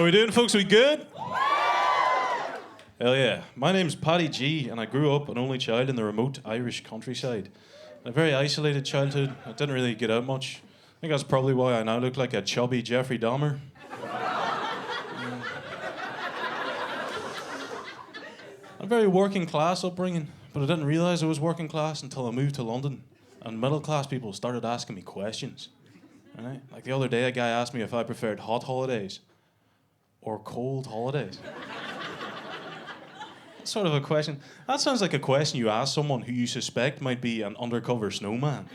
How we doing, folks? We good? Hell yeah. My name's Paddy G, and I grew up an only child in the remote Irish countryside. A very isolated childhood. I didn't really get out much. I think that's probably why I now look like a chubby Jeffrey Dahmer. A very working class upbringing, but I didn't realise I was working class until I moved to London, and middle class people started asking me questions. Right? Like the other day, a guy asked me if I preferred hot holidays or cold holidays. Sort of a question. That sounds like a question you ask someone who you suspect might be an undercover snowman.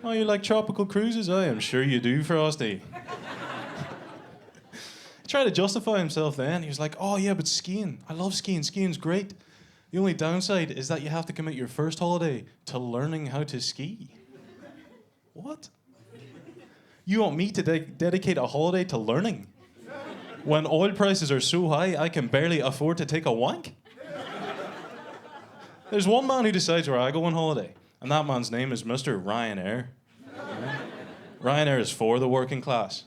Oh, you like tropical cruises? I am sure you do, Frosty. He tried to justify himself then. He was like, oh yeah, but skiing. I love skiing. Skiing's great. The only downside is that you have to commit your first holiday to learning how to ski. What? You want me to dedicate a holiday to learning? When oil prices are so high, I can barely afford to take a wank? There's one man who decides where I go on holiday, and that man's name is Mr. Ryanair. Right? Ryanair is for the working class.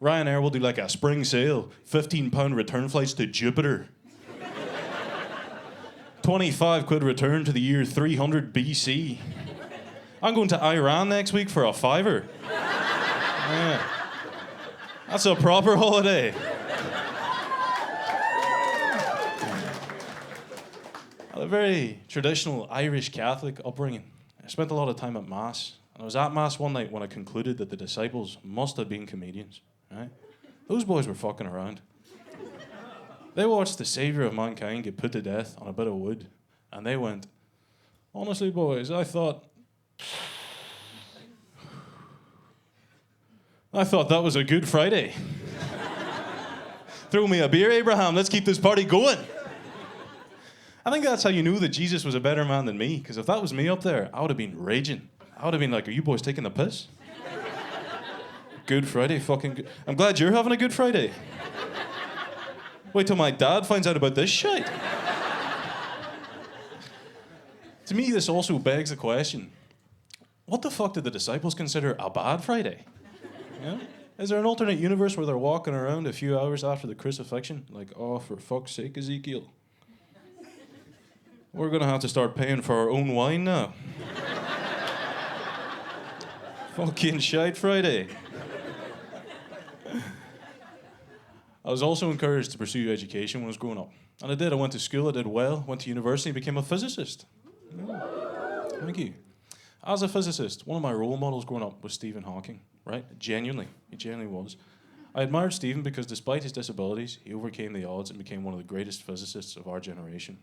Ryanair will do like a spring sale, £15 return flights to Jupiter. 25 quid return to the year 300 BC. I'm going to Iran next week for a fiver. Yeah. That's a proper holiday. I had a very traditional Irish Catholic upbringing. I spent a lot of time at Mass. And I was at Mass one night when I concluded that the disciples must have been comedians. Right? Those boys were fucking around. They watched the saviour of mankind get put to death on a bit of wood. And they went, honestly, boys, I thought that was a good Friday. Throw me a beer, Abraham. Let's keep this party going. I think that's how you knew that Jesus was a better man than me, because if that was me up there, I would have been raging. I would have been like, are you boys taking the piss? Good Friday, fucking good. I'm glad you're having a good Friday. Wait till my dad finds out about this shit. To me, this also begs the question, what the fuck did the disciples consider a bad Friday? Yeah? Is there an alternate universe where they're walking around a few hours after the crucifixion? Like, oh, for fuck's sake, Ezekiel. We're going to have to start paying for our own wine now. Fucking shite Friday. I was also encouraged to pursue education when I was growing up. And I did. I went to school, I did well, went to university, became a physicist. Yeah. Thank you. As a physicist, one of my role models growing up was Stephen Hawking, right? Genuinely. He genuinely was. I admired Stephen because despite his disabilities, he overcame the odds and became one of the greatest physicists of our generation.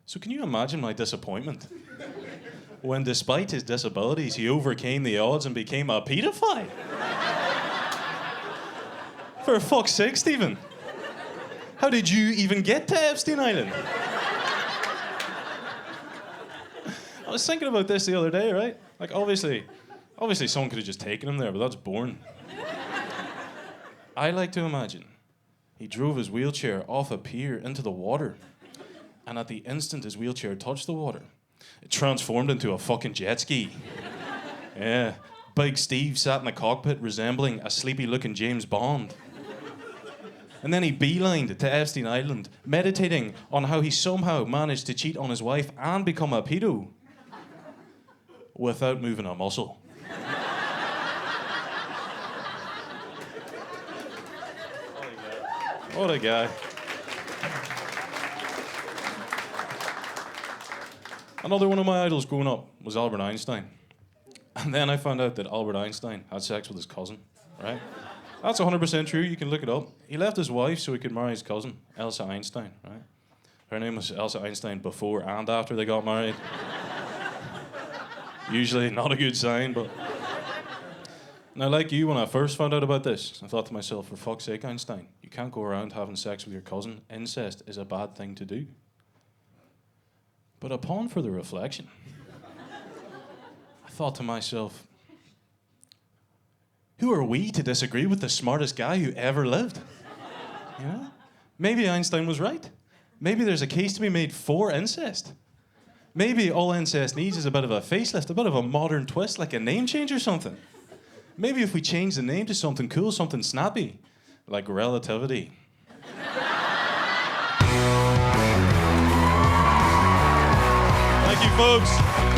So can you imagine my disappointment when despite his disabilities, he overcame the odds and became a paedophile? For fuck's sake, Stephen. How did you even get to Epstein Island? I was thinking about this the other day, right? Like, obviously someone could have just taken him there, but that's boring. I like to imagine he drove his wheelchair off a pier into the water, and at the instant his wheelchair touched the water, it transformed into a fucking jet ski. Yeah. Big Steve sat in the cockpit resembling a sleepy-looking James Bond. And then he beelined to Epstein Island, meditating on how he somehow managed to cheat on his wife and become a pedo without moving a muscle. What a guy. Another one of my idols growing up was Albert Einstein. And then I found out that Albert Einstein had sex with his cousin, right? That's 100% true, you can look it up. He left his wife so he could marry his cousin, Elsa Einstein, right? Her name was Elsa Einstein before and after they got married. Usually not a good sign, but... Now, like you, when I first found out about this, I thought to myself, for fuck's sake, Einstein, you can't go around having sex with your cousin. Incest is a bad thing to do. But upon further reflection, I thought to myself, who are we to disagree with the smartest guy who ever lived? You know? Maybe Einstein was right. Maybe there's a case to be made for incest. Maybe all incest needs is a bit of a facelift, a bit of a modern twist, like a name change or something. Maybe if we change the name to something cool, something snappy, like relativity. Thank you, folks.